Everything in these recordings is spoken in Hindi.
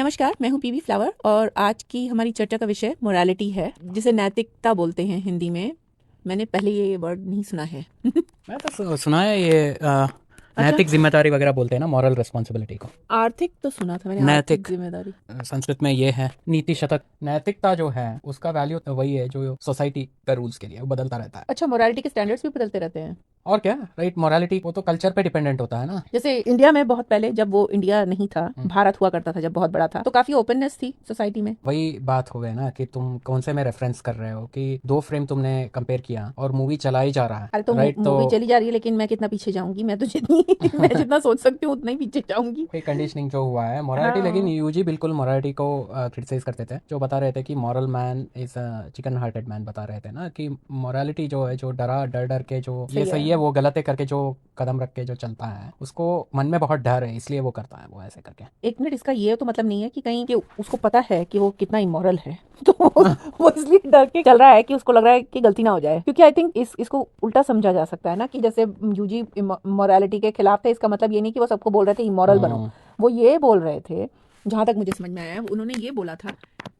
नमस्कार, मैं हूँ पीवी फ्लावर और आज की हमारी चर्चा का विषय मोरालिटी है, जिसे नैतिकता बोलते हैं हिंदी में। मैंने पहले ये वर्ड नहीं सुना है। मैं तो सुना है ये नैतिक जिम्मेदारी वगैरह बोलते हैं ना, मॉरल रिस्पॉन्सिबिलिटी को। आर्थिक तो सुना था मैंने, आर्थिक नैतिक जिम्मेदारी। संस्कृत में ये है नीति शतक। नैतिकता जो है उसका वैल्यू तो वही है जो सोसाइटी का रूल्स के लिए वो बदलता रहता है। अच्छा, मोरालिटी के स्टैंडर्ड्स भी बदलते रहते हैं। और क्या, राइट। मोरालिटी वो तो कल्चर पे डिपेंडेंट होता है ना। जैसे इंडिया में बहुत पहले, जब वो इंडिया नहीं था, भारत हुआ करता था जब बहुत बड़ा था, तो काफी ओपननेस थी सोसाइटी में। वही बात हो गई ना कि तुम कौन से में रेफरेंस कर रहे हो कि दो फ्रेम तुमने कंपेयर किया और मूवी चला ही जा रहा है। अरे तो राइट, मूवी तो चली जा रही है, लेकिन मैं कितना पीछे जाऊंगी? मैं तो जितनी मैं जितना सोच सकती हूँ उतना ही पीछे जाऊंगी। कोई कंडीशनिंग जो हुआ है मोरालिटी, लेकिन हाँ। यूजी बिल्कुल मोरालिटी को क्रिटिसाइज करते थे। जो बता रहे थे कि moral man is chicken hearted man, बता रहे थे ना कि मोरालिटी जो है, जो डर डर के जो ये सही है वो गलत है करके जो कदम रख के जो चलता है, उसको मन में बहुत डर है, इसलिए वो करता है वो ऐसे करके। एक मिनट, इसका ये तो मतलब नहीं है कि कहीं कि उसको पता है कि वो कितना इमोरल है तो वो इसलिए डर के चल रहा है कि उसको लग रहा है कि गलती ना हो जाए। क्योंकि आई थिंक इसको उल्टा समझा जा सकता है ना, कि जैसे यूजी मोरालिटी के खिलाफ थे, इसका मतलब ये नहीं कि वो सबको बोल रहे थे इमोरल बनो। वो ये बोल रहे थे, जहां तक मुझे समझ में आया, उन्होंने ये बोला था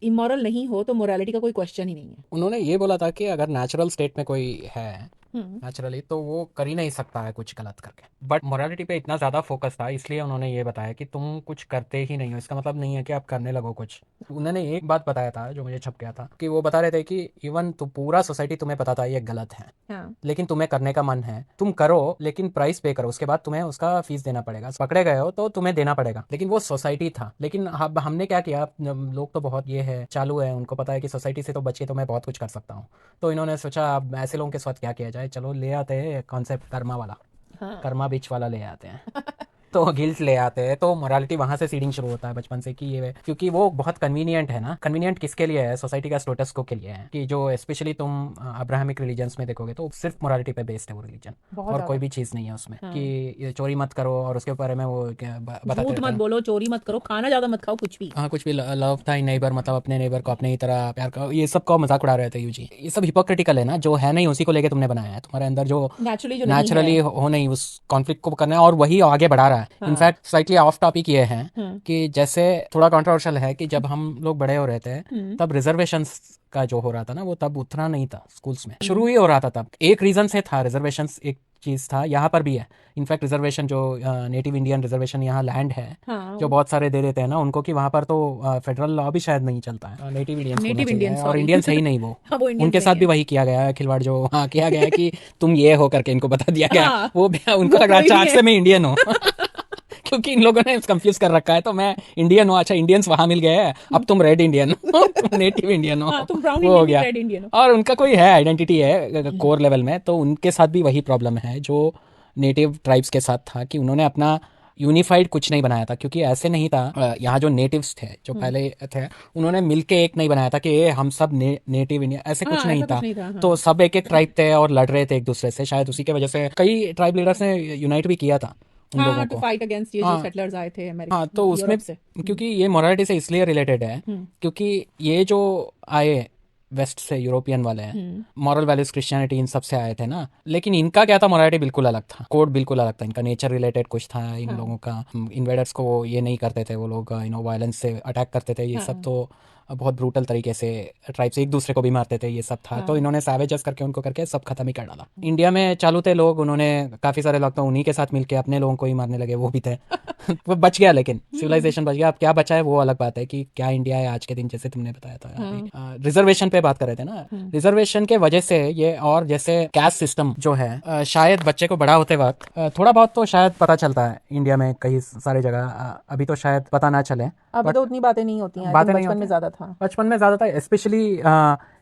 इमोरल नहीं हो तो मोरालिटी का कोई क्वेश्चन ही नहीं है। उन्होंने ये बोला था कि अगर नेचुरल स्टेट में कोई है नेचुरली, तो वो कर ही नहीं सकता है कुछ गलत करके। बट मोरालिटी पे इतना ज़्यादा फोकस था, इसलिए उन्होंने ये बताया कि तुम कुछ करते ही नहीं हो, इसका मतलब नहीं है कि आप करने लगो कुछ। उन्होंने एक बात बताया था जो मुझे छप गया था, कि वो बता रहे थे कि इवन तो पूरा सोसाइटी तुम्हें पता था ये गलत है, हाँ। लेकिन तुम्हें करने का मन है, तुम करो, लेकिन प्राइस पे करो, उसके बाद तुम्हें उसका फीस देना पड़ेगा। पकड़े गए हो तो तुम्हें देना पड़ेगा। लेकिन वो सोसाइटी था। लेकिन हमने क्या किया, लोग तो बहुत ये है, चालू है, उनको पता है कि सोसाइटी से तो बच के तो मैं बहुत कुछ कर सकता हूँ। तो इन्होंने सोचा अब ऐसे लोगों के साथ क्या किया जाए, चलो ले आते हैं कॉन्सेप्ट कर्मा वाला। हाँ। कर्मा बीच वाला ले आते हैं तो गिल्ट ले आते हैं। तो मोरालिटी वहां से सीडिंग शुरू होता है बचपन से, कि ये क्योंकि वो बहुत कन्वीनियंट है ना। कन्वीनियंट किसके लिए है? सोसाइटी का स्टेटस को के लिए है, कि जो स्पेशली तुम अब्राहमिक रिलीजन्स में देखोगे तो सिर्फ मोरालिटी पे बेस्ड है वो रिलीजन, और कोई भी चीज़ नहीं है उसमें। हाँ। कि ये चोरी मत करो, और उसके बारे में वो बताते झूठ मत बोलो, चोरी मत करो, खाना ज्यादा मत खाओ, कुछ भी। हाँ, कुछ भी। लव था नेबर, मतलब अपने नेबर को अपने ही तरह प्यार करो, ये सब का मजाक उड़ा रहे थे यूजी। ये सब हिपोक्रिटिकल है ना, जो है नहीं उसी को लेके तुमने बनाया है। तुम्हारे अंदर जो नेचुरली हो नहीं, उस कॉन्फ्लिक्ट को करना है, और वही आगे बढ़ा रहा है। इनफैक्ट स्लाइटली ऑफ टॉपिक ये है कि जैसे थोड़ा कंट्रोवर्शियल है कि जब हम लोग बड़े हो रहे थे तब रिजर्वेशन का जो हो रहा था ना, वो तब उतना नहीं था। स्कूल्स में शुरू ही हो रहा था तब, एक रीजन से था। रिजर्वेशन एक चीज था, यहाँ पर भी है। इनफैक्ट रिजर्वेशन जो नेटिव इंडियन रिजर्वेशन यहाँ लैंड है, हाँ, जो बहुत सारे दे देते हैं ना उनको, कि वहाँ पर तो फेडरल लॉ भी शायद नहीं चलता है। नेटिव इंडियंस और इंडियंस है ही नहीं वो। हाँ, उनके साथ भी वही किया गया है खिलवाड़, जो हाँ किया गया है कि तुम ये हो करके इनको बता दिया गया। हाँ, वो उनको लग रहा है चार्ट से मैं इंडियन हूँ क्योंकि इन लोगों ने कंफ्यूज कर रखा है। तो मैं इंडियन हूँ, अच्छा इंडियंस वहां मिल गए हैं, अब तुम रेड इंडियन हो तुम नेटिव इंडियन हो। हाँ, तुम ब्राउन वो हो गया। रेड इंडियन हो। और उनका कोई है आइडेंटिटी है कोर लेवल में, तो उनके साथ भी वही प्रॉब्लम है जो नेटिव ट्राइब्स के साथ था, कि उन्होंने अपना यूनिफाइड कुछ नहीं बनाया था। क्योंकि ऐसे नहीं था, यहाँ जो नेटिव्स थे जो पहले थे, उन्होंने मिलके एक नहीं बनाया था कि हम सब नेटिव इंडिया, ऐसे कुछ नहीं था। तो सब एक एक ट्राइब थे और लड़ रहे थे एक दूसरे से। शायद उसी के वजह से कई ट्राइब लीडर्स ने यूनाइट भी किया था उन लोगों को, फाइट अगेंस्ट ये जो सेटलर्स आए थे अमेरिका। हाँ, तो उसमें क्योंकि ये मोरालिटी से इसलिए रिलेटेड है क्योंकि ये जो आए वेस्ट से, यूरोपियन वाले हैं, मॉरल वैल्यूज क्रिश्चियनिटी इन सब से आए थे ना। लेकिन इनका क्या था, मोरालिटी बिल्कुल अलग था, कोड बिल्कुल अलग था इनका, नेचर रिलेटेड कुछ था इन लोगों का। इन्वेडर्स को वो ये नहीं करते थे, वो लोग वायलेंस से अटैक करते थे। ये सब तो बहुत ब्रूटल तरीके से ट्राइब से एक दूसरे को भी मारते थे, ये सब था। तो इन्होंने सैवेजेस करके उनको करके सब खत्म ही कर डाला। इंडिया में चालू थे लोग, उन्होंने काफी सारे लोग तो उन्हीं के साथ मिलके अपने लोगों को ही मारने लगे, वो भी थे वो बच गया, लेकिन सिविलाइजेशन बच गया। अब क्या बचा है वो अलग बात है, कि क्या इंडिया है आज के दिन, जैसे तुमने बताया था। रिजर्वेशन पे बात कर रहे थे ना, रिजर्वेशन के वजह से ये, और जैसे कैस्ट सिस्टम जो है, शायद बच्चे को बड़ा होते वक्त थोड़ा बहुत तो शायद पता चलता है इंडिया में कई सारी जगह। अभी तो शायद पता ना चले, अभी तो उतनी बातें नहीं होती हैं। बचपन में ज्यादा था, बचपन में ज्यादा था। स्पेशली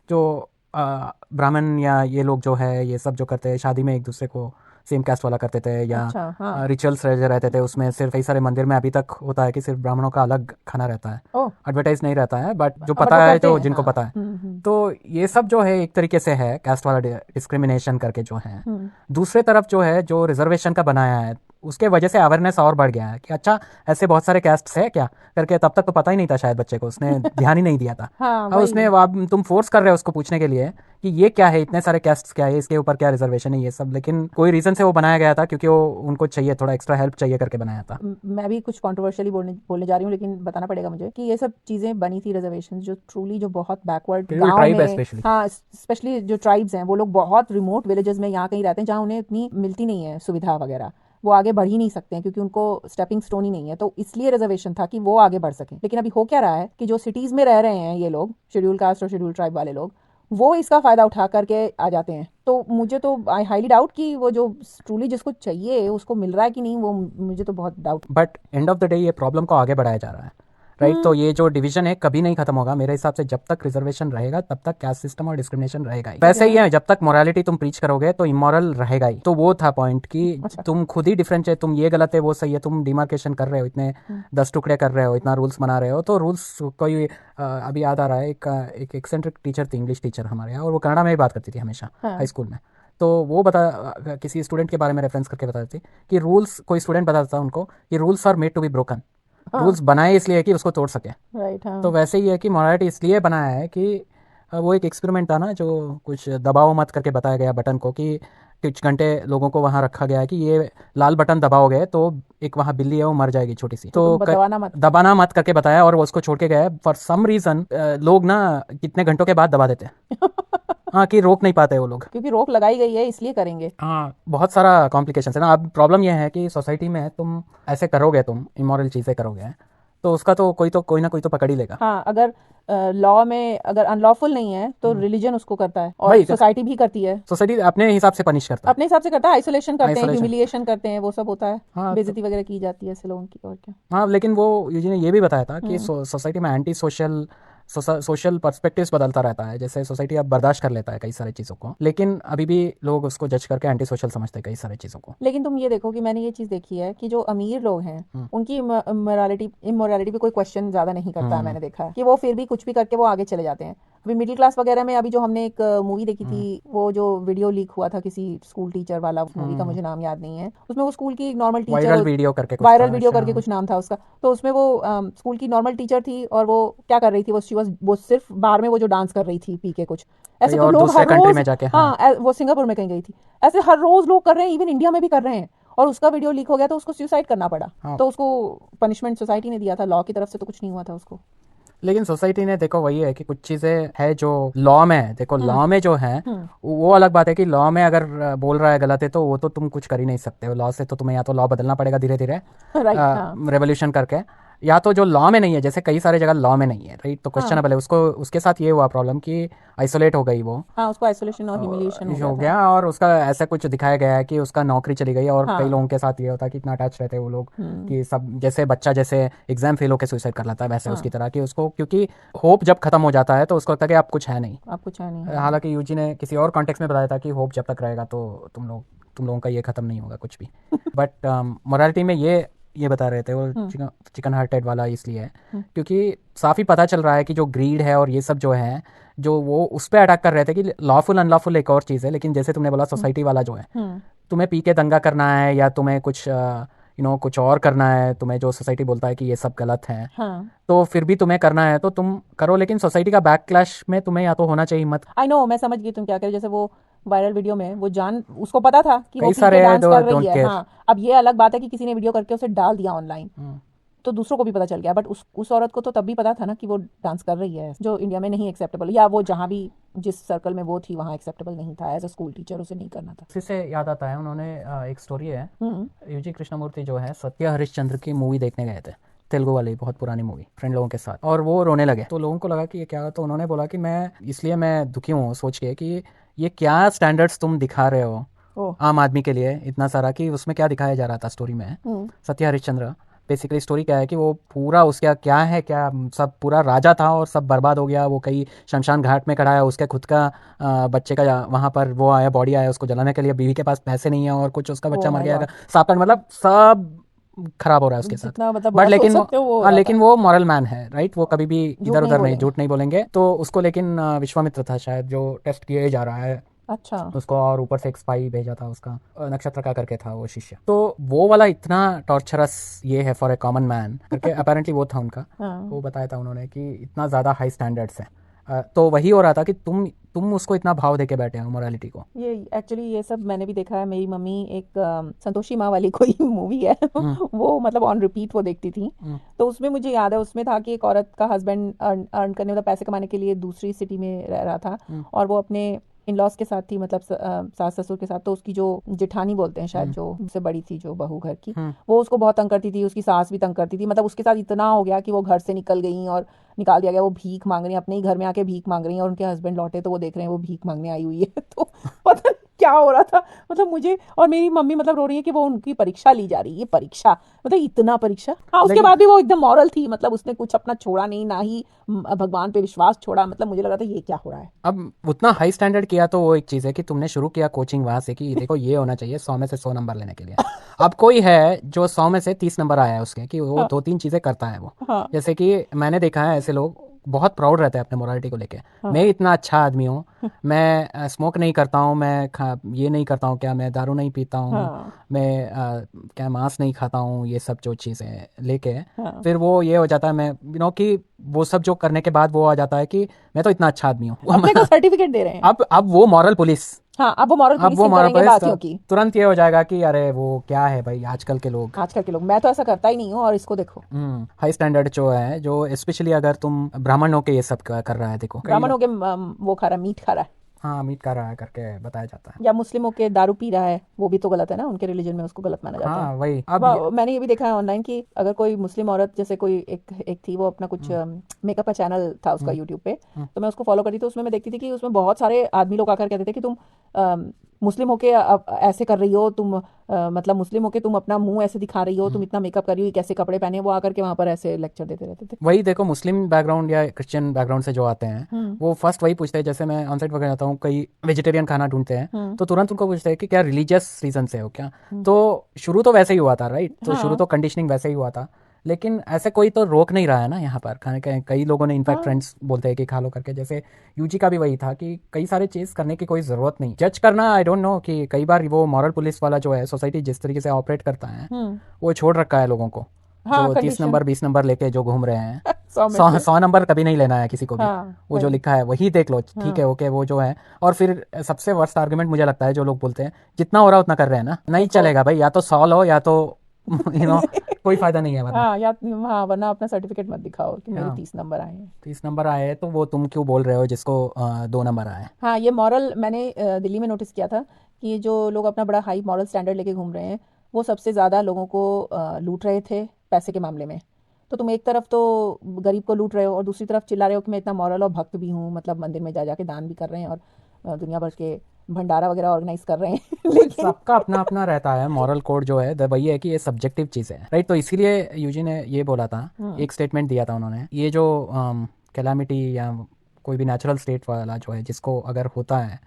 जो ब्राह्मण या ये लोग जो है, ये सब जो करते हैं शादी में एक दूसरे को सेम कास्ट वाला करते थे, या हाँ, रिचुअल्स रहते थे उसमें। सिर्फ कई सारे मंदिर में अभी तक होता है कि सिर्फ ब्राह्मणों का अलग खाना रहता है, एडवर्टाइज नहीं रहता है, बट जो पता है, जो जिनको पता है। तो ये सब जो है एक तरीके से है कास्ट वाला डिस्क्रिमिनेशन करके जो है। दूसरे तरफ जो है, जो रिजर्वेशन का बनाया है, उसके वजह से अवेयरनेस और बढ़ गया है कि अच्छा ऐसे बहुत सारे कैस्ट्स है क्या करके। तब तक तो पता ही नहीं था शायद बच्चे को, उसने ध्यान ही नहीं दिया था। हाँ अब वही। उसने अब तुम फोर्स कर रहे हो उसको पूछने के लिए कि ये क्या है, इतने सारे कैस्ट्स क्या है, इसके ऊपर क्या रिजर्वेशन है, ये सब। लेकिन कोई रीजन से वो बनाया गया था क्योंकि वो उनको चाहिए, थोड़ा एक्स्ट्रा हेल्प चाहिए करके बनाया था। मैं भी कुछ कंट्रोवर्शियली बोलने जा रही हूँ, लेकिन बताना पड़ेगा मुझे कि ये सब चीजें बनी थी रिजर्वेशन जो ट्रूली जो बहुत बैकवर्ड गांव ट्राइब है में, स्पेशली। हाँ स्पेशली जो ट्राइब्स हैं वो लोग बहुत रिमोट विलेजेस में यहाँ कहीं रहते हैं जहाँ उन्हें इतनी मिलती नहीं है सुविधा वगैरह, वो आगे बढ़ ही नहीं सकते हैं क्योंकि उनको स्टेपिंग स्टोन ही नहीं है। तो इसलिए रिजर्वेशन था कि वो आगे बढ़ सकें। लेकिन अभी हो क्या रहा है कि जो सिटीज में रह रहे हैं ये लोग, शेड्यूल कास्ट और शेड्यूल ट्राइब वाले लोग, वो इसका फायदा उठा करके आ जाते हैं। तो मुझे तो आई हाईली डाउट कि वो जो ट्रूली जिसको चाहिए उसको मिल रहा है कि नहीं, वो मुझे तो बहुत doubt. But end of the day ये प्रॉब्लम को आगे बढ़ाया जा रहा है, राइट। तो ये जो डिवीजन है कभी नहीं खत्म होगा मेरे हिसाब से। जब तक रिजर्वेशन रहेगा तब तक कास्ट सिस्टम और डिस्क्रिमिनेशन रहेगा ही। वैसे ही है, जब तक मोरालिटी तुम प्रीच करोगे तो इमोरल रहेगा ही। तो वो था पॉइंट कि तुम खुद ही डिफरेंशिएट, तुम ये गलत है वो सही है, तुम डिमार्केशन कर रहे हो, इतने 10 टुकड़े कर रहे हो, इतना रूल्स बना रहे हो। तो रूल्स कोई अभी याद आ रहा है, एक एक्सेंट्रिक टीचर थी, इंग्लिश टीचर हमारे यहाँ, और वो कन्नड़ा में ही बात करती थी हमेशा हाई स्कूल में। तो वो किसी स्टूडेंट के बारे में रेफरेंस करके बताती थी कि रूल्स, कोई स्टूडेंट बताता था उनको कि rules are made to be broken. Rules बनाए इसलिए कि उसको तोड़ सके। राइट। हाँ। तो वैसे ही है कि मोरालिटी इसलिए बनाया है कि वो एक एक्सपेरिमेंट था ना, जो कुछ दबाओ मत करके बताया गया बटन को, कि कुछ घंटे लोगों को वहाँ रखा गया है कि ये लाल बटन दबाओगे तो एक वहाँ बिल्ली है वो मर जाएगी छोटी सी, तो दबाना मत करके बताया, और वो उसको छोड़ के गए। फॉर सम रीजन लोग ना कितने घंटों के बाद दबा देते हैं। हाँ, कि रोक नहीं पाते वो लोग, क्योंकि रोक लगाई गई है इसलिए करेंगे। हाँ, बहुत सारा कॉम्प्लिकेशन है ना। अब प्रॉब्लम यह है कि सोसाइटी में तुम ऐसे करोगे, तुम इमोरल चीज़ें करोगे तो उसका तो कोई ना कोई तो पकड़ ही लेगा। हाँ, अगर लॉ में अगर अनलॉफुल नहीं है तो रिलीजन उसको करता है और सोसाइटी भी करती है। सोसाइटी अपने हिसाब से पनिश करता है, अपने हिसाब से करता है, आइसोलेशन करते हैं, ह्यूमिलिएशन करते हैं, वो सब होता है। हाँ, बेइज्जती वगैरह की जाती है ऐसे लोगों की, और क्या। हाँ, लेकिन वो यूजी ने ये भी बताया था कि सोसाइटी में एंटी सोशल पर्सपेक्टिव्स बदलता रहता है। जैसे सोसाइटी अब बर्दाश्त कर लेता है कई सारी चीज़ों को, लेकिन अभी भी लोग उसको जज करके एंटी सोशल समझते हैं कई सारी चीज़ों को। लेकिन तुम ये देखो कि मैंने ये चीज़ देखी है कि जो अमीर लोग हैं उनकी इमोरालिटी पे कोई क्वेश्चन ज़्यादा नहीं करता है। मैंने देखा है कि वो फिर भी कुछ भी करके वो आगे चले जाते हैं। अभी मिडिल क्लास वगैरह में, अभी जो हमने एक मूवी देखी थी, वो जो वीडियो लीक हुआ था किसी स्कूल टीचर वाला, उस मूवी का मुझे नाम याद नहीं है। उसमें वो स्कूल की नॉर्मल टीचर, वायरल वीडियो करके कुछ नाम था उसका। तो उसमें वो स्कूल की नॉर्मल टीचर थी और वो क्या कर रही थी, वो सिर्फ बार में वो जो डांस कर रही थी पी के कुछ ऐसे। तो लोग हर रोज में जाके, हाँ, वो सिंगापुर में कहीं गई थी, ऐसे हर रोज लोग कर रहे हैं, इवन इंडिया में भी कर रहे हैं। और उसका वीडियो लीक हो गया तो उसको सुसाइड करना पड़ा। तो उसको पनिशमेंट सोसाइटी ने दिया था, लॉ की तरफ से तो कुछ नहीं हुआ था उसको। लेकिन सोसाइटी ने, देखो वही है कि कुछ चीजें है जो लॉ में है। देखो लॉ में जो है वो अलग बात है कि लॉ में अगर बोल रहा है गलत है तो वो तो तुम कुछ कर ही नहीं सकते हो। लॉ से तो तुम्हें या तो लॉ बदलना पड़ेगा धीरे धीरे, रेवोल्यूशन करके, या तो जो लॉ में नहीं है, जैसे कई सारे जगह लॉ में नहीं है, राइट। तो क्वेश्चनएबल है उसको। उसके साथ ये हुआ प्रॉब्लम कि आइसोलेट हो गई वो, उसको आइसोलेशन और ह्यूमिलिएशन हो गया, और उसका ऐसा कुछ दिखाया गया है कि उसका नौकरी चली गई। और कई लोगों के साथ ये होता है कि इतना अटैच रहते हैं वो लोग कि सब, जैसे बच्चा जैसे एग्जाम फेल होकर सुसाइड कर लेता है वैसे उसकी तरह, कि उसको क्योंकि होप जब खत्म हो जाता है तो उसको लगता है कि अब कुछ है नहीं। हालांकि यूजी ने किसी और कॉन्टेक्स्ट में बताया था कि होप जब तक रहेगा तो तुम लोगों का ये खत्म नहीं होगा कुछ भी। बट मोरालिटी में ये बता रहे थे वो चिकन हार्टेड वाला इसलिए है क्योंकि साफ ही पता चल रहा है कि जो ग्रीड है और ये सब जो है, जो वो उस पर अटैक कर रहे थे कि लॉफुल अनलॉफुल एक और चीज़ है, लेकिन जैसे तुमने बोला सोसाइटी वाला जो है, तुम्हें पी के दंगा करना है या तुम्हें कुछ कुछ और करना है, तुम्हें जो सोसाइटी बोलता है कि ये सब गलत है, तो फिर भी तुम्हें करना है तो तुम करो, लेकिन सोसाइटी का बैकक्लैश में तुम्हें या तो होना चाहिए हिम्मत। आई नो, मैं समझ गई तुम क्या कह रहे हो। जैसे वो वायरल वीडियो में वो उसको पता था कि वो पी के डांस कर रही है। हाँ, अब ये अलग बात है कि किसी ने वीडियो करके उसे डाल दिया ऑनलाइन, तो दूसरों को भी पता चल गया। बट उस औरत को तो तब भी पता था ना कि वो डांस कर रही है, जो इंडिया में नहीं एक्सेप्टेबल, या वो जहाँ भी जिस सर्कल में वो थी वहाँ एक्सेप्टेबल नहीं था। एज अ स्कूल टीचर उसे नहीं करना था। इसी से याद आता है, उन्होंने एक स्टोरी है, यूजी कृष्णमूर्ति जो है सत्य हरिश्चंद्र की मूवी देखने गए थे, तेलुगु वाली बहुत पुरानी मूवी, फ्रेंड लोगों के साथ, और वो रोने लगे। तो लोगों को लगा कि ये क्या, तो उन्होंने बोला कि मैं दुखी हूँ सोच के कि ये क्या स्टैंडर्ड्स तुम दिखा रहे हो आम आदमी के लिए इतना सारा, कि उसमें क्या दिखाया जा रहा था स्टोरी में। सत्य हरिश्चंद्र बेसिकली स्टोरी क्या है कि वो पूरा उसका क्या सब पूरा राजा था और सब बर्बाद हो गया। वो कई शमशान घाट में खड़ा है, उसके खुद का बच्चे का वहाँ पर वो आया, बॉडी आया उसको जलाने के लिए, बीवी के पास पैसे नहीं है और कुछ उसका बच्चा मर गया, सांप, मतलब सब खराब हो रहा है उसके साथ। मतलब बट लेकिन वो मॉरल मैन है, राइट। वो कभी भी इधर उधर नहीं, झूठ नहीं बोलेंगे। तो उसको लेकिन विश्वामित्र था शायद जो टेस्ट किया जा रहा है अच्छा। उसको, और ऊपर से एक स्पाई भेजा था उसका, नक्षत्र का करके था वो शिष्य। तो वो वाला इतना टॉर्चरस ये है फॉर ए कॉमन मैन करके अपेरेंटली वो था उनका। हाँ। वो बताया था उन्होंने कि इतना ज़्यादा हाई स्टैंडर्ड्स हैं। तो वही हो रहा था कि तुम उसको इतना भाव देके बैठे हो मोरालिटी को। ये एक्चुअली ये सब मैंने भी देखा है। मेरी मम्मी एक संतोषी माँ वाली कोई मूवी है वो मतलब ऑन रिपीट वो देखती थी। तो उसमें मुझे याद है, उसमें था कि एक औरत का हस्बैंड अर्न करने मतलब पैसे कमाने के लिए दूसरी सिटी में रह रहा था और वो अपने इन लॉज के साथ थी, मतलब सास ससुर के साथ। तो उसकी जो जेठानी बोलते हैं शायद, जो उससे बड़ी थी, जो बहू घर की, वो उसको बहुत तंग करती थी। उसकी सास भी तंग करती थी। मतलब उसके साथ इतना हो गया कि वो घर से निकल गई और निकाल दिया गया। वो भीख मांग रही है, अपने ही घर में आके भीख मांग रही है, और उनके हस्बैंड लौटे तो वो देख रहे हैं वो भीख मांगने आई हुई है। तो पता नहीं क्या हो रहा था, मतलब मुझे। और मेरी मम्मी मतलब रो रही है कि वो उनकी परीक्षा ली जा रही है। परीक्षा मतलब इतना परीक्षा। हाँ, उसके बाद भी वो एकदम मॉरल थी, मतलब उसने कुछ अपना छोड़ा नहीं, ना ही भगवान पे विश्वास छोड़ा। मतलब मुझे लगा था ये क्या हो रहा है। अब उतना हाई स्टैंडर्ड किया तो वो एक चीज़ है कि तुमने शुरू किया कोचिंग वहाँ से कि देखो ये होना चाहिए 100 में से 100 नंबर लेने के लिए। अब कोई है जो 100 में से 30 नंबर आया है उसके, कि वो हाँ। 2-3 चीज़ें करता है वो। हाँ। जैसे कि मैंने देखा है ऐसे लोग बहुत प्राउड रहते हैं अपने मोरालिटी को लेके। हाँ। मैं इतना अच्छा आदमी हूँ, मैं स्मोक नहीं करता हूँ, मैं ये नहीं करता हूँ, क्या मैं दारू नहीं पीता हूँ, हाँ। मैं क्या मांस नहीं खाता हूँ, ये सब जो चीज़ें लेके हाँ। फिर वो ये हो जाता है, मैं कि वो सब जो करने के बाद वो आ जाता है कि मैं तो इतना अच्छा आदमी हूँ। अपने को सर्टिफिकेट दे रहे हैं। अब वो मॉरल पुलिस, हाँ, अब वो मॉरल अब वो पुलिसिंग मॉरल करेंगे पुलिस बाकियों की। तुरंत ये हो जाएगा कि अरे वो क्या है भाई आजकल के लोग। आजकल के लोग, मैं तो ऐसा करता ही नहीं हूँ, और इसको देखो। हाई स्टैंडर्ड जो है, जो स्पेशली अगर तुम ब्राह्मण हो के ये सब कर रहा है, देखो कई ब्राह्मण लोग, हो के वो खा रहा है, मीट खा रहा है। हाँ मीट कर रहा है करके बताया जाता है। या मुस्लिम हो के दारू पी रहा है, वो भी तो गलत है ना, उनके रिलीजन में उसको गलत माना जाता है। हाँ वही। अब मैंने ये भी देखा है ऑनलाइन कि अगर कोई मुस्लिम औरत, जैसे कोई एक थी, वो अपना कुछ मेकअप का चैनल था उसका यूट्यूब पे, तो मैं उसको फॉलो करती थी। तो उसमें मैं देखती थी कि उसमें बहुत सारे आदमी लोग आकर कहते थे कि तुम मुस्लिम होके ऐसे कर रही हो, तुम मतलब मुस्लिम होके तुम अपना मुंह ऐसे दिखा रही हो, तुम इतना मेकअप कर रही हो, कैसे कपड़े पहने। वो आकर के वहां पर ऐसे लेक्चर देते रहते थे। वही देखो, मुस्लिम बैकग्राउंड या क्रिश्चियन बैकग्राउंड से जो आते हैं वो फर्स्ट वही पूछते हैं। जैसे मैं ऑनसाइट वगैरह जाता हूँ, कई वेजिटेरियन खाना ढूंढते हैं तो तुरंत उनको पूछते हैं कि क्या रिलीजियस रीजन से हो क्या। तो शुरू तो वैसे ही हुआ था, राइट। तो शुरू तो कंडीशनिंग वैसे ही हुआ था, लेकिन ऐसे कोई तो रोक नहीं रहा है ना यहाँ पर खाने के। कई लोगों ने इनफैक्ट फ्रेंड्स बोलते हैं कि खा लो करके। जैसे यूजी का भी वही था कि कई सारे चीज़ करने की कोई ज़रूरत नहीं, जज करना आई डोंट नो। कि कई बार वो मॉरल पुलिस वाला जो है, सोसाइटी जिस तरीके से ऑपरेट करता है वो छोड़ रखा है लोगों को। हाँ, जो 30 नंबर 20 नंबर लेके जो घूम रहे हैं, 100 नंबर कभी नहीं लेना है किसी को भी। हाँ, वो जो लिखा है वही देख लो, ठीक है ओके वो जो है। और फिर सबसे वर्स्ट आर्गुमेंट मुझे लगता है जो लोग बोलते हैं जितना हो रहा है उतना कर रहे हैं ना, नहीं चलेगा भाई, या तो 100 लो या तो कोई फायदा नहीं है वरना। हाँ, या हाँ, वरना अपना सर्टिफिकेट मत दिखाओ कि मेरे 30 नंबर आए हैं। 30 नंबर आए हैं तो वो तुम क्यों बोल रहे हो जिसको 2 नंबर आए। हाँ, ये मॉरल मैंने दिल्ली में नोटिस किया था कि जो लोग अपना बड़ा हाई मॉरल स्टैंडर्ड लेके घूम रहे हैं, वो सबसे ज़्यादा लोगों को लूट रहे थे पैसे के मामले में। तो तुम एक तरफ तो गरीब को लूट रहे हो, और दूसरी तरफ चिल्ला रहे हो कि मैं इतना मॉरल और भक्त भी हूँ, मतलब मंदिर में जा जाके दान भी कर रहे हैं, और दुनिया भर के भंडारा वगैरह ऑर्गेनाइज कर रहे हैं। लेकिन सबका अपना अपना रहता है मॉरल कोड जो है, वही है कि ये सब्जेक्टिव चीज़ है, राइट। तो इसीलिए यूजी ने ये बोला था, एक स्टेटमेंट दिया था उन्होंने, ये जो कैलामिटी या कोई भी नेचुरल स्टेट वाला जो है जिसको अगर होता है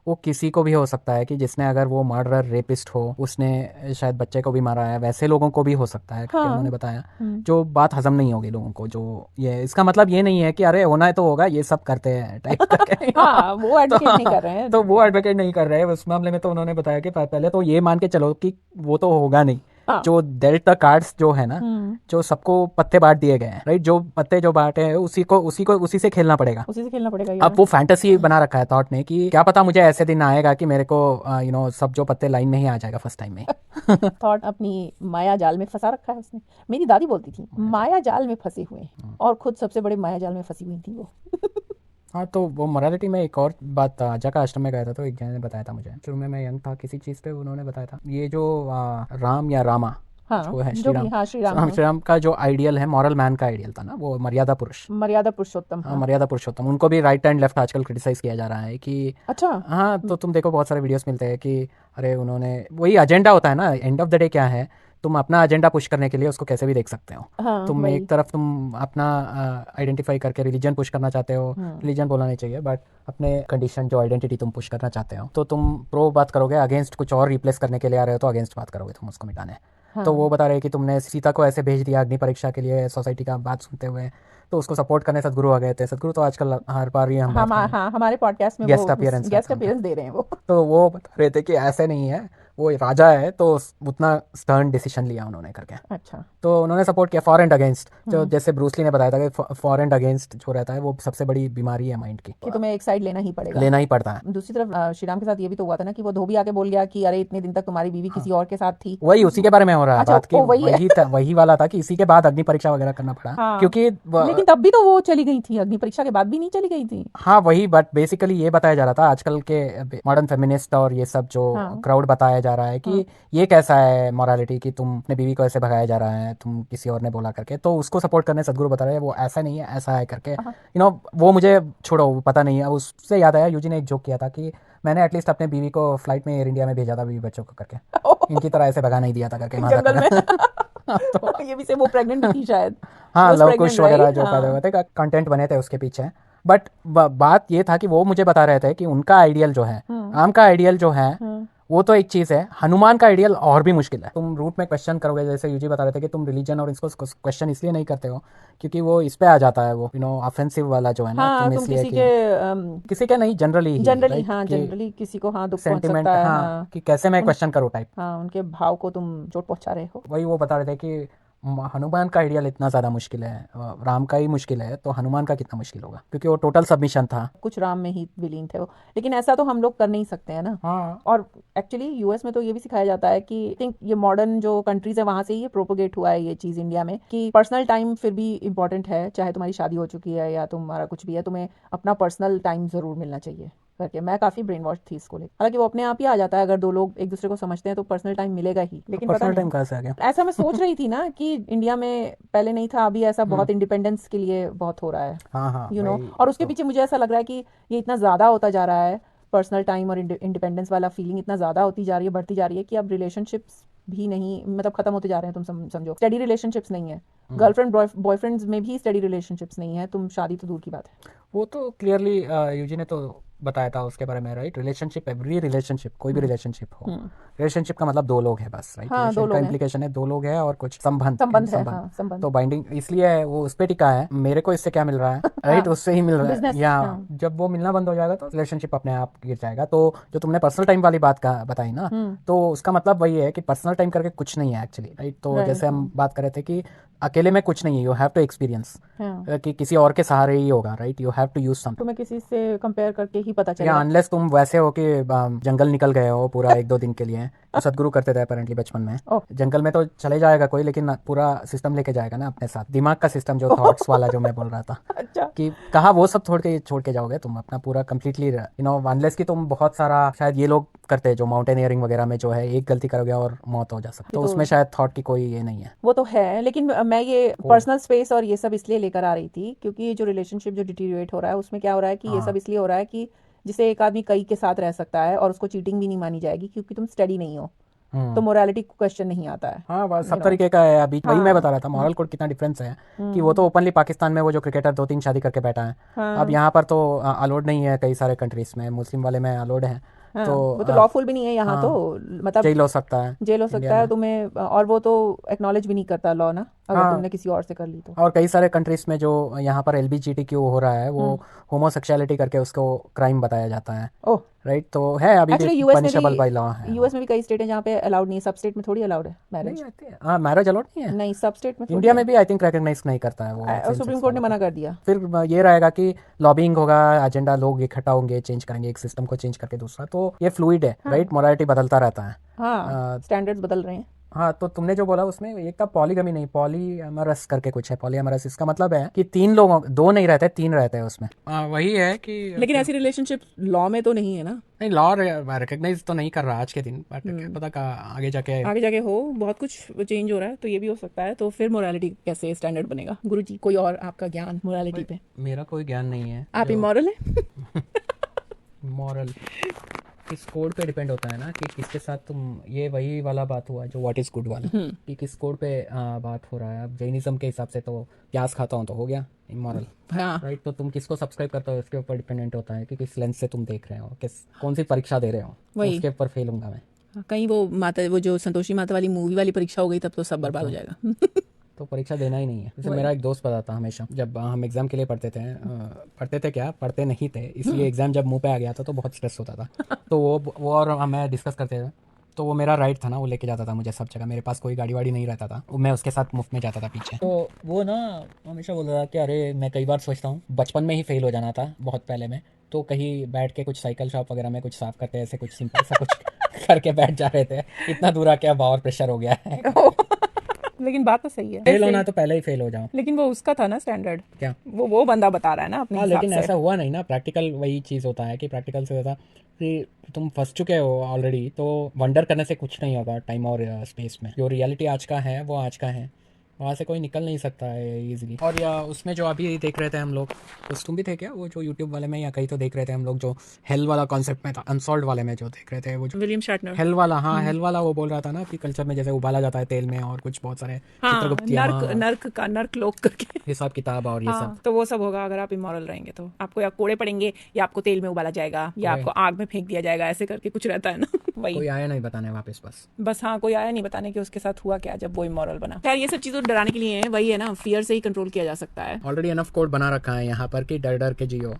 वो किसी को भी हो सकता है। कि जिसने अगर वो मर्डरर रेपिस्ट हो, उसने शायद बच्चे को भी मारा है, वैसे लोगों को भी हो सकता है करके उन्होंने बताया। जो बात हजम नहीं होगी लोगों को, जो ये इसका मतलब ये नहीं है कि अरे होना है तो होगा, ये सब करते हैं टाइप करके। हाँ, वो एडवोकेट नहीं कर रहे हैं। तो वो एडवोकेट नहीं कर रहे हैं उस मामले में। तो उन्होंने बताया कि पहले तो ये मान के चलो कि वो तो होगा नहीं। हाँ। जो डेल्ट द कार्ड्स जो है ना, जो सबको पत्ते बांट दिए गए हैं, राइट। जो पत्ते जो बांटे हैं उसी से खेलना पड़ेगा। उसी से खेलना पड़ेगा। अब वो फैंटेसी बना रखा है थॉट ने कि क्या पता मुझे ऐसे दिन आएगा कि मेरे को सब जो पत्ते लाइन में ही आ जाएगा फर्स्ट टाइम में। थॉट अपनी माया जाल में फंसा रखा है उसने। मेरी दादी बोलती थी माया जाल में फंसे हुए, और खुद सबसे बड़े माया जाल में फंसी हुई थी वो। हाँ, तो वो मोरालिटी में एक और बात था। आजा का आश्रम में गया था तो एक जन ने बताया था मुझे, शुरू में मैं यंग था किसी चीज़ पे, उन्होंने बताया था ये जो राम या रामा हाँ, जो है जो भी, हाँ, श्री राम है। श्री राम का जो आइडियल है, मॉरल मैन का आइडियल था ना, वो मर्यादा पुरुष, मर्यादा पुरुषोत्तम। हाँ मर्यादा पुरुषोत्तम। उनको भी राइट एंड लेफ्ट आजकल क्रिटिसाइज किया जा रहा है कि अच्छा। हाँ, तो तुम देखो बहुत सारे वीडियोस मिलते हैं कि अरे उन्होंने, वही एजेंडा होता है ना, एंड ऑफ द डे क्या है, तुम अपना एजेंडा पुश करने के लिए उसको कैसे भी देख सकते हो। हाँ, तुम वही। एक तरफ तुम अपना आइडेंटिफाई करके रिलीजन पुश करना चाहते हो, रिलीजन बोलना नहीं चाहिए बट अपने कंडीशन जो आइडेंटिटी तुम पुश करना चाहते हो, तो तुम प्रो बात करोगे, अगेंस्ट कुछ और रिप्लेस करने के लिए आ रहे हो तो अगेंस्ट बात करोगे तुम उसको मिटाने। तो वो बता रहे हैं कि तुमने सीता को ऐसे भेज दिया अग्नि परीक्षा के लिए सोसाइटी का बात सुनते हुए, तो उसको सपोर्ट करने सदगुरु आ गए थे। सदगुरु तो आजकल हर बार ही हम बात कर रहे हैं, हाँ हमारे पॉडकास्ट में गेस्ट वो अपीयरेंस गेस्ट अपीयरेंस दे रहे हैं वो। तो वो बता रहे थे कि ऐसे नहीं है, वो राजा है तो उतना स्टर्न डिसीजन लिया उन्होंने करके। अच्छा। तो उन्होंने सपोर्ट किया फॉर एंड अगेंस्ट, जो जैसे ब्रूसली ने बताया था कि फॉर एंड अगेंस्ट जो रहता है वो सबसे बड़ी बीमारी है माइंड की, कि तुम्हें एक साइड लेना ही पड़ेगा, लेना ही पड़ता है। दूसरी तरफ श्री राम के साथ ये भी तो हुआ था ना कि वो धोबी आके बोल गया कि अरे इतने दिन तक तुम्हारी बीवी किसी और के साथ थी। वही उसी के बारे में हो रहा है अच्छा, बात की, वही है। वही वाला था कि इसी के बाद अग्नि परीक्षा वगैरह करना पड़ा। हाँ। क्योंकि लेकिन तब भी तो वो चली गई थी, अग्नि परीक्षा के बाद भी नहीं चली गई थी। हाँ वही, बट बेसिकली ये बताया जा रहा था आजकल के मॉडर्न फेमिनिस्ट और ये सब जो क्राउड बताया जा रहा है कि ये कैसा है मोरालिटी कि तुम अपने बीवी को ऐसे भगाया जा रहा है, तुम किसी और ने बोला करके, तो उसको सपोर्ट करने सदगुरु बता रहे हैं वो ऐसा नहीं है ऐसा है करके। वो मुझे छोड़ो पता नहीं है। उससे याद आया यूजी ने एक जोक किया था कि मैंने एटलीस्ट अपने बीवी को फ्लाइट में एयर इंडिया में भेजा था बीवी बच्चों को करके, इनकी तरह ऐसे भगा नहीं दिया था करके जंगल में। तो ये भी से वो प्रेग्नेंट थी शायद। हाँ लव कुश वगैरह जो पैदा हुए थे, कंटेंट बने थे उसके पीछे। बट बात ये था कि वो मुझे बता रहे थे कि उनका आइडियल जो है, आम का आइडियल जो है वो तो एक चीज है, हनुमान का आइडियल और भी मुश्किल है। तुम रूट में क्वेश्चन करोगे, जैसे यूजी बता रहे थे कि तुम रिलीजन और इसको क्वेश्चन इसलिए नहीं करते हो क्योंकि वो इस पे आ जाता है, वो ऑफेंसिव वाला जो है ना। हाँ, तुम इसलिए किसी के नहीं, जनरली जनरली किसी को हाँ दुख पहुंच सेंटिमेंट, सकता है। हाँ कि कैसे मैं क्वेश्चन करूँ टाइप। हाँ, उनके भाव को तुम चोट पहुंचा रहे हो। वही वो बता रहे थे कि हनुमान का आइडियल इतना ज़्यादा मुश्किल है, राम का ही मुश्किल है, तो हनुमान का कितना मुश्किल होगा, क्योंकि वो टोटल सबमिशन था। कुछ राम में ही विलीन थे वो, लेकिन ऐसा तो हम लोग कर नहीं सकते हैं ना। हाँ। और एक्चुअली यूएस में तो ये भी सिखाया जाता है कि आई थिंक ये मॉडर्न जो कंट्रीज है वहां से ये प्रोपोगेट हुआ है ये चीज इंडिया में, कि पर्सनल टाइम फिर भी इंपॉर्टेंट है, चाहे तुम्हारी शादी हो चुकी है या तुम्हारा कुछ भी है, तुम्हें अपना पर्सनल टाइम जरूर मिलना चाहिए करके। मैं काफी ब्रेन वॉश थी इसको लेकर, हालांकि वो अपने आप ही आ जाता है अगर दो लोग एक दूसरे को समझते हैं तो पर्सनल टाइम मिलेगा ही। लेकिन पर्सनल टाइम कहाँ से आ गया? ऐसा मैं सोच रही थी ना कि इंडिया में पहले नहीं था, अभी ऐसा बहुत इंडिपेंडेंस के लिए बहुत हो रहा है। हाँ और उसके पीछे मुझे ऐसा लग रहा है कि ये इतना ज्यादा होता जा रहा है, पर्सनल टाइम और इंडिपेंडेंस वाला फीलिंग इतना ज्यादा होती जा रही है, बढ़ती जा रही है कि अब रिलेशनशिप्स भी नहीं, मतलब खत्म होते जा रहे हैं। तुम समझो स्टडी रिलेशनशिप्स नहीं है, गर्लफ्रेंड बॉयफ्रेंड्स में भी स्टडी रिलेशनशिप्स नहीं है, तुम शादी तो दूर की बात है। वो तो क्लियरली यूजी ने तो बताया था उसके बारे में, राइट। रिलेशनशिप, एवरी रिलेशनशिप, कोई भी रिलेशनशिप हो, रिलेशनशिप का मतलब दो लोग हैं बस, राइट। हाँ, दो लोग का इम्प्लीकेशन है दो लोग हैं और कुछ संबंध है, हाँ, संबंध। तो बाइंडिंग इसलिए है, वो उस पे टिका है। मेरे को इससे क्या मिल रहा है, राइट, उससे ही मिल रहा है। या जब वो मिलना बंद हो जाएगा तो रिलेशनशिप अपने आप गिर जाएगा। तो जो तुमने पर्सनल टाइम वाली बात बताई ना, तो उसका मतलब वही है कि पर्सनल टाइम करके कुछ नहीं है एक्चुअली, राइट। तो जैसे हम बात कर रहे थे कि अकेले में कुछ नहीं है, यू हैव टू एक्सपीरियंस, कि किसी और के सहारे ही होगा, right. You have to use something. तुम्हें किसी से कंपेयर करके ही पता चलेगा। या अनलेस तुम वैसे हो कि जंगल निकल गए हो पूरा एक दो दिन के लिए, तो सदगुरु करते थे अपेरेंटली बचपन में। जंगल में तो चले जाएगा कोई, लेकिन पूरा सिस्टम लेके जाएगा ना अपने साथ, दिमाग का सिस्टम, जो थॉट्स वाला जो मैं बोल रहा था। अच्छा। कि कहा वो सब छोड़ के जाओगे तुम अपना पूरा कंप्लीटली, अनलेस कि तुम बहुत सारा, शायद ये लोग करते हैं जो माउंटेनियरिंग वगैरह में जो है, एक गलती करोगे और मौत हो जा सकती है, तो उसमें शायद थॉट की कोई ये नहीं है। वो तो है, लेकिन मैं ये पर्सनल स्पेस और ये सब इसलिए लेकर आ रही थी क्योंकि जो रिलेशनशिप जो डिटीरियोरेट हो रहा है उसमें क्या हो रहा है कि ये सब इसलिए हो रहा है कि जिसे एक आदमी कई के साथ रह सकता है और उसको चीटिंग भी नहीं मानी जाएगी क्योंकि तुम स्टडी नहीं हो, तो मोरालिटी क्वेश्चन नहीं आता है। हाँ, सब तरीके का है। अभी वही मैं बता रहा था, मॉरल कोड कितना डिफरेंस है कि वो तो ओपनली पाकिस्तान में वो जो क्रिकेटर 2-3 शादी करके बैठा है, अब यहाँ पर तो अलाउड नहीं है, कई सारे कंट्रीज में, मुस्लिम वाले में अलाउड है। तो वो तो लॉफुल भी नहीं है यहाँ, तो मतलब जेल हो सकता है तुम्हें, और वो तो एक्नॉलेज भी नहीं करता लॉ ना, अगर तुमने किसी और से कर ली तो। और कई सारे कंट्रीज में जो यहाँ पर LGBTQ हो रहा है, वो होमोसेक्सुअलिटी करके उसको क्राइम बताया जाता है, राइट। तो है अभी भी पनिशेबल बाय लॉ है। यूएस में भी कई स्टेट है जहाँ पे अलाउड नहीं है, सब स्टेट में थोड़ी अलाउड है मैरिज। हाँ, मैरिज अलाउड नहीं है, नहीं, सब स्टेट में। इंडिया में भी आई थिंक रिकॉग्नाइज नहीं करता है वो, सुप्रीम कोर्ट ने मना कर दिया। फिर ये रहेगा कि लॉबिंग होगा, एजेंडा, लोग इकट्ठा होंगे, चेंज करेंगे एक सिस्टम को चेंज करके दूसरा, तो ये फ्लूइड है, राइट। मोरालिटी बदलता रहता है, हाँ, स्टैंडर्ड्स बदल रहे हैं। हाँ, तो तुमने जो बोला उसमें एक था पॉलीगमी, नहीं पॉलीअमरस करके कुछ है, पॉलीअमरस। इसका मतलब है कि 3 लोग, 2 नहीं रहते, 3 रहते हैं उसमें। वही है कि लेकिन ऐसी रिलेशनशिप लॉ में तो नहीं है ना। नहीं, लॉ रिकॉग्नाइज तो नहीं कर रहा आज के दिन, बट पता का आगे जाके हो, बहुत कुछ चेंज हो रहा है, तो ये भी हो सकता है। तो फिर मोरालिटी कैसे स्टैंडर्ड बनेगा? गुरुजी, कोई और आपका ज्ञान मोरालिटी पे? मेरा कोई ज्ञान नहीं है। आप इमोरल है? मॉरल किस कोड पे डिपेंड होता है ना, कि किसके साथ तुम, ये वही वाला बात हुआ जो व्हाट इज गुड वाला, कि किस कोड पे बात हो रहा है। अब जैनिज्म के हिसाब से तो प्याज खाता हूँ तो हो गया इमोरल, राइट। तो तुम किसको सब्सक्राइब करते हो उसके ऊपर डिपेंडेंट होता है कि किस लेंस से तुम देख रहे हो, कौन सी परीक्षा दे रहे हो, तो उसके ऊपर फेल होऊंगा मैं। कहीं वो जो संतोषी माता वाली मूवी वाली परीक्षा हो गई तब तो सब बर्बाद हो जाएगा। तो परीक्षा देना ही नहीं है। जैसे मेरा एक दोस्त बताता हमेशा, जब हम एग्जाम के लिए पढ़ते थे क्या, पढ़ते नहीं थे, इसलिए एग्जाम जब मुंह पे आ गया था तो बहुत स्ट्रेस होता था। तो वो और मैं डिस्कस करते थे, तो वो मेरा राइड था ना, वो लेके जाता था मुझे सब जगह, मेरे पास कोई गाड़ी वाड़ी नहीं रहता था, मैं उसके साथ मुफ्त में जाता था पीछे। तो वो ना हमेशा बोल रहा था कि अरे मैं कई बार सोचता हूँ, बचपन में ही फेल हो जाना था बहुत पहले में, तो कहीं बैठ के कुछ साइकिल शॉप वगैरह में कुछ साफ करते, ऐसे कुछ सिंपल सा कुछ करके बैठ जा रहे थे, इतना दूर क्या पावर प्रेशर हो गया है। लेकिन बात तो सही है, फेल होना तो पहले ही फेल हो जाओ। लेकिन वो उसका था ना स्टैंडर्ड, क्या वो बंदा बता रहा है ना अपने हाँ, हिसाब लेकिन से। ऐसा हुआ नहीं ना, प्रैक्टिकल वही चीज़ होता है कि प्रैक्टिकल से ज़्यादा कि तुम फंस चुके हो ऑलरेडी, तो वंडर करने से कुछ नहीं होगा टाइम और स्पेस में। जो रियलिटी आज का है वो आज का है, वहाँ से कोई निकल नहीं सकता है इजीली। और या उसमें जो अभी देख रहे थे हम लोग, उस तुम भी थे क्या वो जो यूट्यूब वाले में, या कहीं तो देख रहे थे हम लोग, जो हेल वाला कॉन्सेप्ट में था, अनसॉल्व वाले में जो देख रहे थे, वो जो विलियम शैटनर, हेल वाला, हाँ हेल वाला, वो बोल रहा था ना कि कल्चर में जैसे उबाला जाता है तेल में, और कुछ बहुत सारे चित्रगुप्त नर्क लोक करके हिसाब किताब और ये सब। तो वो सब होगा अगर आप इमोरल रहेंगे तो आपको या कोड़े पड़ेंगे, या आपको तेल में उबाला जाएगा, या आपको आग में फेंक दिया जाएगा, ऐसे करके कुछ रहता है ना। वही कोई आया नहीं बताने वापस, बस हाँ, कोई आया नहीं बताने कि उसके साथ हुआ क्या जब वो इमोरल बना। खैर ये सब चीजों डराने के लिए है, वही है ना, फियर से ही कंट्रोल किया जा सकता है। ऑलरेडी एनफ कोड बना रखा है यहाँ पर कि डर डर के जियो।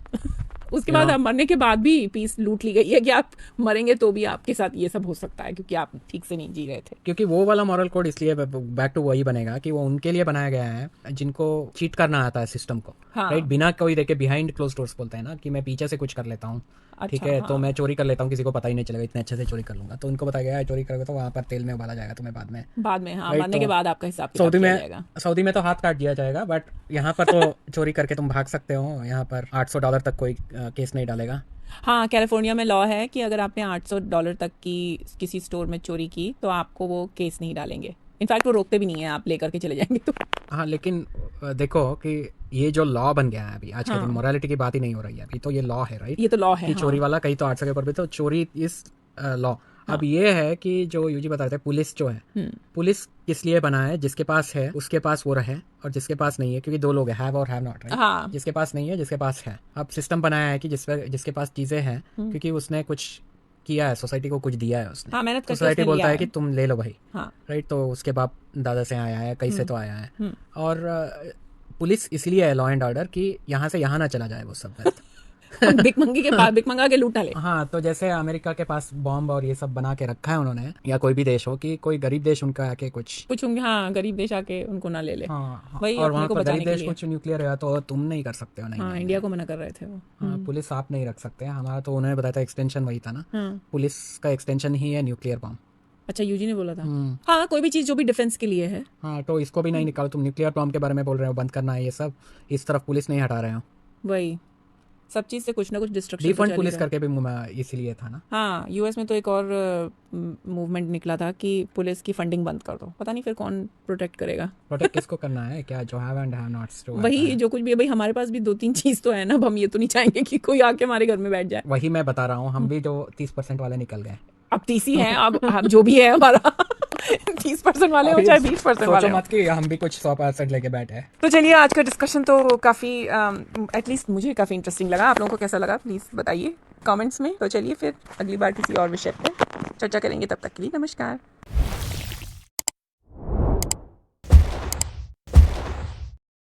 उसके बाद आप मरने के बाद भी पीस लूट ली गई है कि आप मरेंगे तो भी आपके साथ ये सब हो सकता है, क्योंकि आप ठीक से नहीं जी रहे थे। क्योंकि वो वाला मॉरल कोड इसलिए बैक टू वही बनेगा कि वो उनके लिए बनाया गया है जिनको चीट करना आता है सिस्टम को, राइट, बिना कोई देखे, बिहाइंड क्लोज डोर्स बोलते हैं ना, कि मैं पीछे से कुछ कर लेता हूँ, ठीक है, तो मैं चोरी कर लेता हूँ, किसी को पता ही नहीं चलेगा, इतने अच्छे से चोरी कर लूंगा, तो उनको बताया गया है चोरी करोगे तो वहाँ पर तेल में उबाला जाएगा तुम्हें बाद में हाँ, मरने के बाद आपका हिसाब सऊदी में तो हाथ काट दिया जाएगा, बट यहाँ पर तो चोरी करके तुम भाग सकते हो, यहाँ पर $800 तक कोई केस नहीं डालेगा। हाँ, कैलिफोर्निया में लॉ है कि अगर आपने $800 तक की किसी स्टोर में चोरी की तो आपको वो केस नहीं डालेंगे, इनफैक्ट वो रोकते भी नहीं है, आप लेकर के चले जाएंगे तो। हाँ, लेकिन देखो कि ये जो लॉ बन गया है अभी आज के दिन, मोरालिटी की बात ही नहीं हो रही है अभी, तो ये लॉ है, राइट, ये तो लॉ है, चोरी वाला कहीं तो 800 के ऊपर भी, तो चोरी इस लॉ। अब ये है कि जो यूजी बता रहे थे, पुलिस जो है, पुलिस किस लिए बना है, जिसके पास है उसके पास वो रहे, और जिसके पास नहीं है, क्योंकि दो लोग हैं, हैव और हैव नॉट, राइट, जिसके पास नहीं है, जिसके पास है। अब सिस्टम बनाया है कि जिसके पास चीजें हैं, क्योंकि उसने कुछ किया है, सोसाइटी को कुछ दिया है उसने, मेहनत करके सोसाइटी बोलता है कि तुम ले लो भाई, राइट, तो उसके बाप दादा से आया है, कहीं से तो आया है। और पुलिस इसलिए है लॉ एंड ऑर्डर कि यहाँ से यहाँ ना चला जाए वो सब भिकमंगी के पास भिकमंगा के लूटा ले। हाँ, तो जैसे अमेरिका के पास बॉम्ब और ये सब बना के रखा है उन्होंने, या कोई भी देश हो, कि कोई गरीब देश उनका आके कुछ हाँ, गरीब देश आके उनको ना ले ले। हाँ, वही और वहाँ पर गरीब देश कुछ न्यूक्लियर है तो तुम नहीं कर सकते हो। नहीं, हाँ, इंडिया को मना कर रहे थे वो। हाँ, पुलिस आप नहीं रख सकते, हमारा तो उन्होंने बताया था एक्सटेंशन वही था ना, पुलिस का एक्सटेंशन ही है न्यूक्लियर बॉम्ब। अच्छा, यूजी ने बोला था। हाँ, कोई भी चीज जो भी डिफेंस के लिए है। हाँ, तो इसको भी नहीं निकालो, तुम न्यूक्लियर बॉम्ब के बारे में बोल रहे हो, बंद करना है ये सब, इस तरफ पुलिस नहीं हटा रहे हो, वही सब चीज से कुछ ना कुछ डिस्ट्रक्शन डिफंड पुलिस करके भी इसीलिए था ना। हाँ, यूएस में तो एक और मूवमेंट निकला था कि पुलिस की फंडिंग बंद कर दो, पता नहीं फिर कौन प्रोटेक्ट करेगा। प्रोटेक्ट किसको करना है, क्या जो हैव एंड हैव नॉट्स, वही जो कुछ भी है भाई, हमारे पास भी 2-3 चीज तो है ना, हम ये तो नहीं चाहेंगे कि कोई आके हमारे घर में बैठ जाए। वही मैं बता रहा हूँ, हम भी जो 30% वाले निकल गए, अब 30 ही हैं, अब जो भी है हमारा 30% वाले हो चाहे 20% वाले हो, मत कि हम भी कुछ 100% लेके बैठे हैं। तो चलिए, आज का डिस्कशन तो काफी एटलीस्ट मुझे काफी इंटरेस्टिंग लगा। आप लोगों को कैसा लगा प्लीज बताइए कमेंट्स में। तो चलिए फिर अगली बार किसी और विषय पर चर्चा करेंगे, तब तक के लिए नमस्कार।